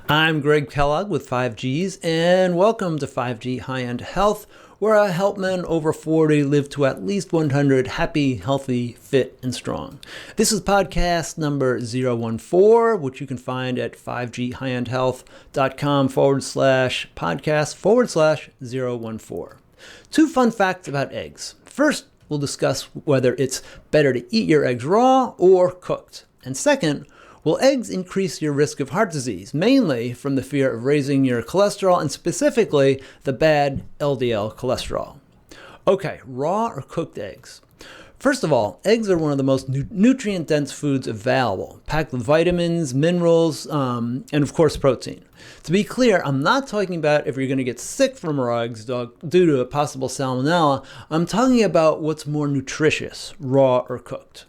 I'm Greg Kellogg with 5Gs, and welcome to 5G High-End Health, where I help men over 40 live to at least 100, happy, healthy, fit, and strong. This is podcast number 014, which you can find at 5ghighendhealth.com/podcast/014. Two fun facts about eggs. First, we'll discuss whether it's better to eat your eggs raw or cooked. And second, will eggs increase your risk of heart disease, mainly from the fear of raising your cholesterol and specifically the bad LDL cholesterol? Okay, raw or cooked eggs. First of all, eggs are one of the most nutrient-dense foods available, packed with vitamins, minerals, and of course protein. To be clear, I'm not talking about if you're going to get sick from raw eggs due to a possible salmonella. I'm talking about what's more nutritious, raw or cooked.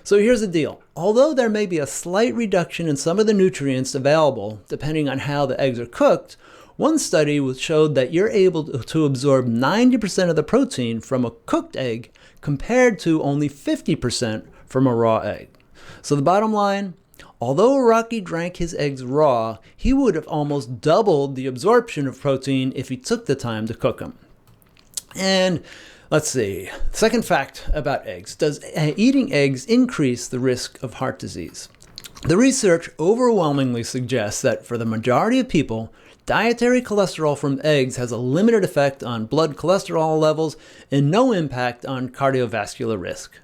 So here's the deal. Although there may be a slight reduction in some of the nutrients available depending on how the eggs are cooked, one study showed that you're able to absorb 90% of the protein from a cooked egg compared to only 50% from a raw egg. So the bottom line, although Rocky drank his eggs raw, he would have almost doubled the absorption of protein if he took the time to cook them. And let's see. Second fact about eggs. Does eating eggs increase the risk of heart disease? The research overwhelmingly suggests that for the majority of people, dietary cholesterol from eggs has a limited effect on blood cholesterol levels and no impact on cardiovascular risk.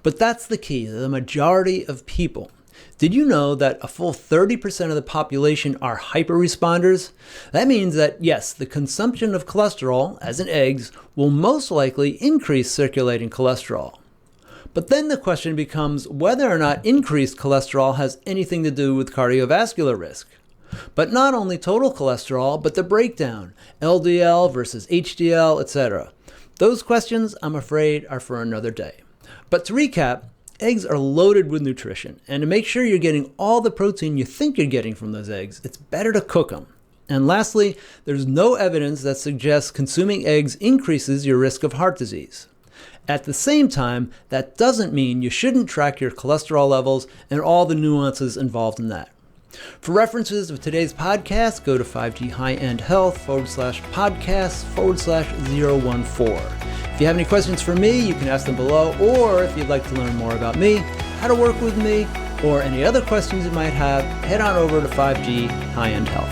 But that's the key, the majority of people. Did you know that a full 30% of the population are hyperresponders? That means that, yes, the consumption of cholesterol, as in eggs, will most likely increase circulating cholesterol. But then the question becomes whether or not increased cholesterol has anything to do with cardiovascular risk. But not only total cholesterol, but the breakdown, LDL versus HDL, etc. Those questions, I'm afraid, are for another day. But to recap, eggs are loaded with nutrition, and to make sure you're getting all the protein you think you're getting from those eggs, it's better to cook them. And lastly, there's no evidence that suggests consuming eggs increases your risk of heart disease. At the same time, that doesn't mean you shouldn't track your cholesterol levels and all the nuances involved in that. For references of today's podcast, go to 5ghighendhealth.com/podcast/014. If you have any questions for me, you can ask them below, or if you'd like to learn more about me, how to work with me, or any other questions you might have, head on over to 5G High-End Health.